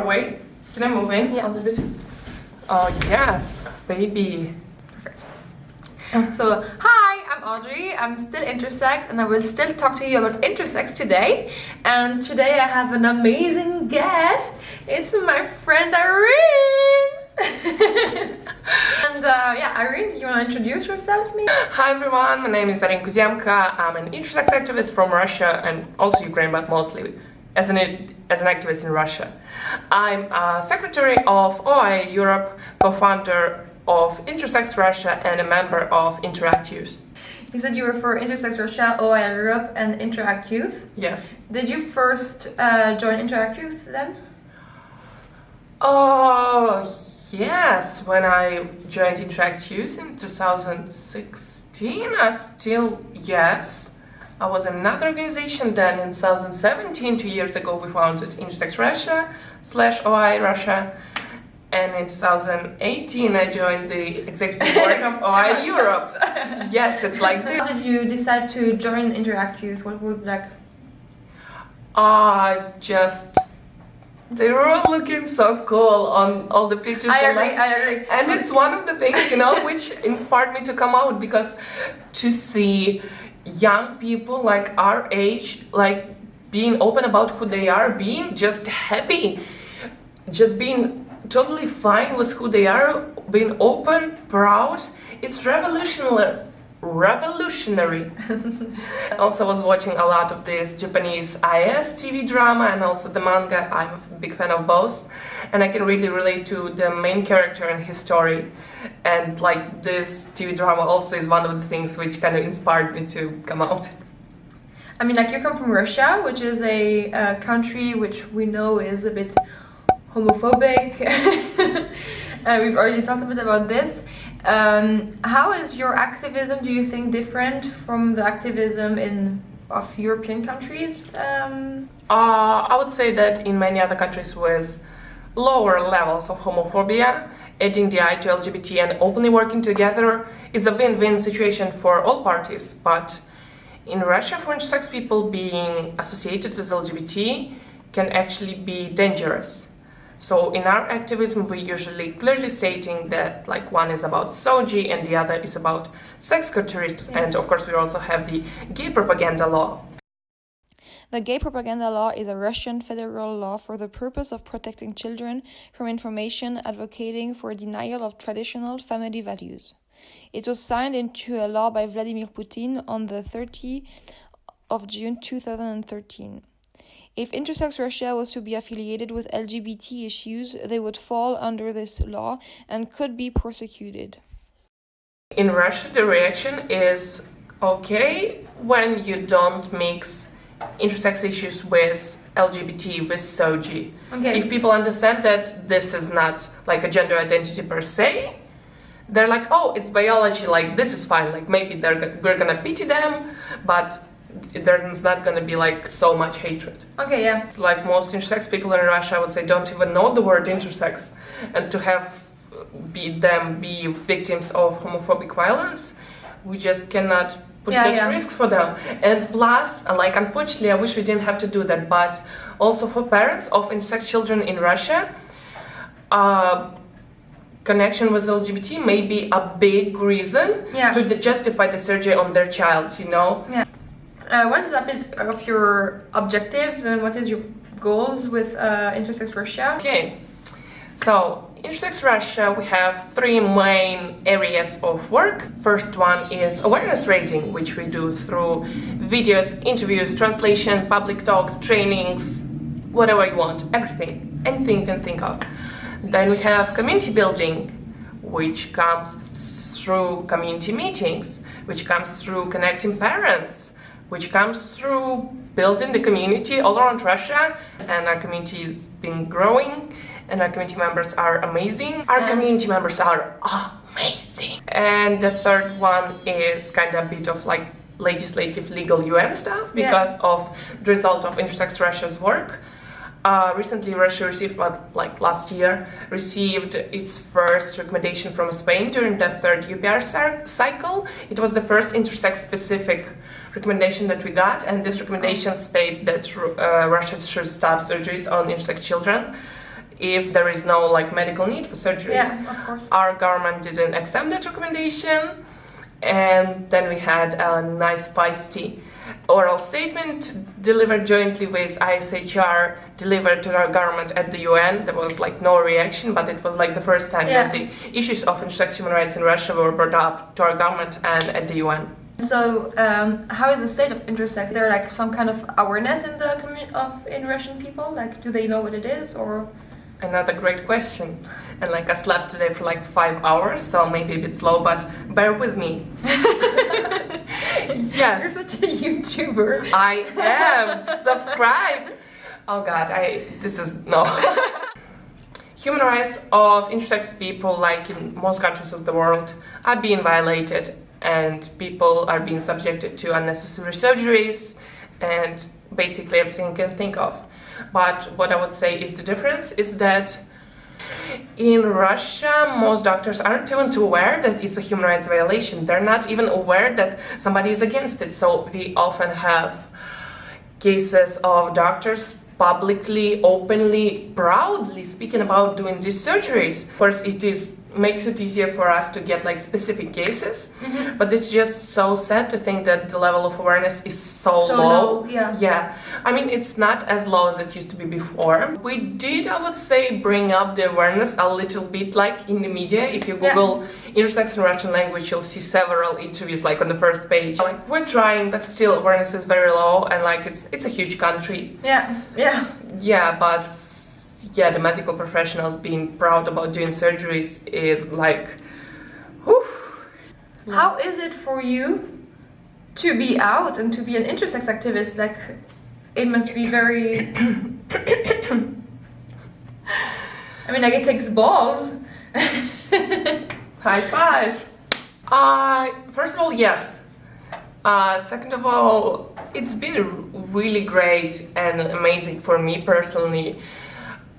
away. Can I move in a little bit? Oh, yes, baby. Perfect. So, hi, I'm Audrey. I'm still intersex, and I will still talk to you about intersex today. And today I have an amazing guest. It's my friend Irene. And Irene, do you want to introduce yourself, maybe? Hi everyone, my name is Irene. I'm an intersex activist from Russia and also Ukraine, but mostly as an activist in Russia. I'm a secretary of OI Europe, co-founder of Intersex Russia, and a member of Interact Youth. You said you were for Intersex Russia, OI Europe, and Interact Youth. Yes. Did you first join Interact Youth then? Oh, yes. When I joined Interact Youth in 2016, yes. I was in another organization then. In 2017, 2 years ago, we founded Intersex Russia /OI Russia. And in 2018, I joined the executive board of OI Europe. Yes, it's like this. How did you decide to join Interact Youth? What was that? They were all looking so cool on all the pictures. I agree. And it's one of the things, which inspired me to come out, because to see young people like our age, like being open about who they are, being just happy, just being totally fine with who they are, being open, proud, it's revolutionary. Also was watching a lot of this Japanese IS TV drama and also the manga. I'm a big fan of both, and I can really relate to the main character and his story, and like this TV drama also is one of the things which kind of inspired me to come out. I mean, like, you come from Russia, which is a country which we know is a bit homophobic. We've already talked a bit about this. How is your activism, do you think, different from the activism of European countries? I would say that in many other countries with lower levels of homophobia, adding the I to LGBT and openly working together is a win-win situation for all parties. But in Russia, for intersex people, being associated with LGBT can actually be dangerous. So in our activism, we usually clearly stating that like one is about soji and the other is about sex characteristics. Yes. And of course we also have the gay propaganda law. The gay propaganda law is a Russian federal law for the purpose of protecting children from information advocating for denial of traditional family values. It was signed into a law by Vladimir Putin on the 30th of June 2013. If Intersex Russia was to be affiliated with LGBT issues, they would fall under this law and could be prosecuted. In Russia, the reaction is okay when you don't mix intersex issues with LGBT, with SOGI. Okay. If people understand that this is not like a gender identity per se, they're like, oh, it's biology, like this is fine, like maybe we're gonna pity them, but there's not going to be like so much hatred. Okay, yeah. It's like most intersex people in Russia, I would say, don't even know the word intersex, and to have be victims of homophobic violence, we just cannot put risks for them. And plus, like, unfortunately, I wish we didn't have to do that, but also for parents of intersex children in Russia, connection with LGBT may be a big reason to justify the surgery on their child, Yeah. What is a bit of your objectives and what is your goals with Intersex Russia? Okay, so Intersex Russia, we have three main areas of work. First one is awareness raising, which we do through videos, interviews, translation, public talks, trainings, whatever you want, anything you can think of. Then we have community building, which comes through community meetings, which comes through connecting parents, which comes through building the community all around Russia, and our community has been growing, and our community members are amazing. And the third one is kind of a bit of like legislative, legal UN stuff, because of the result of Intersex Russia's work. Recently, Russia received, last year, received its first recommendation from Spain during the third UPR cycle. It was the first intersex-specific recommendation that we got, and this recommendation states that Russia should stop surgeries on intersex children. if there is no like medical need for surgery. Yeah, of course. Our government didn't accept that recommendation, and then we had a nice feisty oral statement delivered jointly with ISHR, delivered to our government at the UN. There was like no reaction, but it was like the first time that the issues of intersex human rights in Russia were brought up to our government and at the UN. So, how is the state of intersex? Is there like some kind of awareness in the in Russian people? Like, do they know what it is, or? Another great question. And like I slept today for like 5 hours, so maybe a bit slow, but bear with me. Yes. You're such a YouTuber. I am. Subscribe. Oh God, no. Human rights of intersex people, like in most countries of the world, are being violated, and people are being subjected to unnecessary surgeries and basically everything you can think of. But what I would say is the difference is that in Russia, most doctors aren't even aware that it's a human rights violation. They're not even aware that somebody is against it. So we often have cases of doctors publicly, openly, proudly speaking about doing these surgeries. Of course, makes it easier for us to get like specific cases, but it's just so sad to think that the level of awareness is so low. Yeah, I mean, it's not as low as it used to be before. We did, I would say, bring up the awareness a little bit, like in the media. If you Google intersex in Russian language, you'll see several interviews like on the first page. Like, we're trying, but still awareness is very low, and like it's a huge country. But the medical professionals being proud about doing surgeries is like, whew. How is it for you to be out and to be an intersex activist? Like, it must be very... I mean, like, it takes balls. High five. First of all, yes. Second of all, it's been really great and amazing for me personally.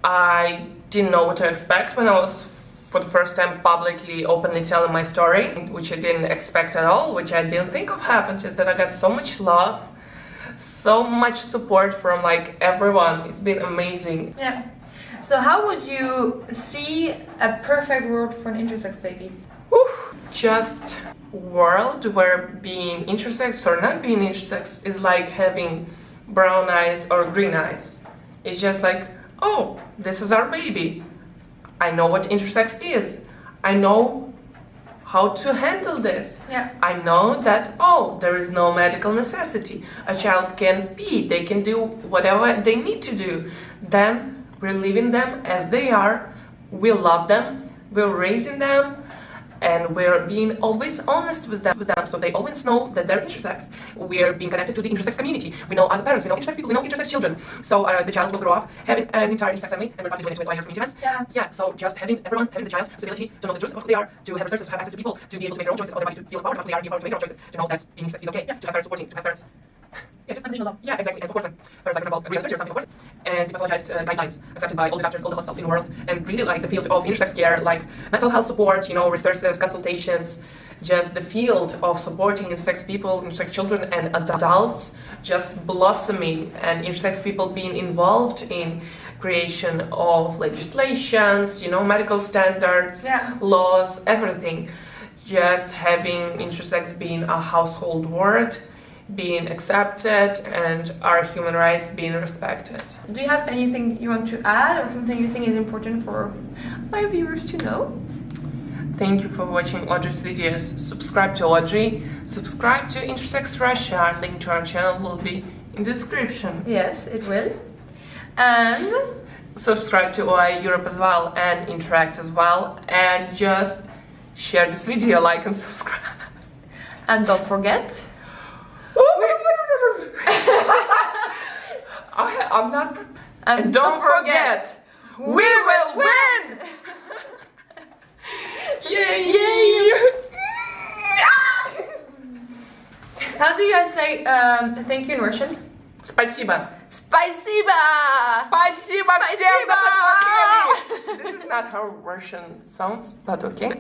I didn't know what to expect when I was for the first time publicly, openly telling my story, which I didn't expect at all, which I didn't think of happened, just that I got so much love, so much support from like everyone. It's been amazing. Yeah. So how would you see a perfect world for an intersex baby? Just world where being intersex or not being intersex is like having brown eyes or green eyes. It's just like, oh, this is our baby. I know what intersex is. I know how to handle this. Yeah. I know that, oh, there is no medical necessity. A child can be, they can do whatever they need to do. Then we're leaving them as they are. We love them. We're raising them. And we're being always honest with them, so they always know that they're intersex. We're being connected to the intersex community. We know other parents, we know intersex people, we know intersex children. So the child will grow up having an entire intersex family, and we're probably doing it with YR community events. Yeah, so just having the child the ability to know the truth of who they are, to have resources, to have access to people, to be able to make their own choices, about their bodies, to feel empowered about who they are, be empowered to make their own choices, to know that being intersex is okay, to have parents supporting, to have parents... just unconditional love. Yeah, exactly. And of course, first, like, example, real surgery or something, of course, and pathologized guidelines accepted by all the doctors, all the hospitals in the world, and really like the field of intersex care, like mental health support, resources, consultations, just the field of supporting intersex people, intersex children and adults just blossoming, and intersex people being involved in creation of legislations, medical standards, laws, everything. Just having intersex being a household word, being accepted, and our human rights being respected. Do you have anything you want to add, or something you think is important for my viewers to know? Thank you for watching Audrey's videos. Subscribe to Audrey, subscribe to Intersex Russia, link to our channel will be in the description. Yes, it will. And subscribe to OI Europe as well, and Interact as well, and just share this video, like and subscribe. And don't forget... I'm not. And don't forget, we will win! Yay! How do you guys say thank you in Russian? Спасибо. Спасибо! Спасибо всем, до посмотрели! This is not how Russian sounds, but okay.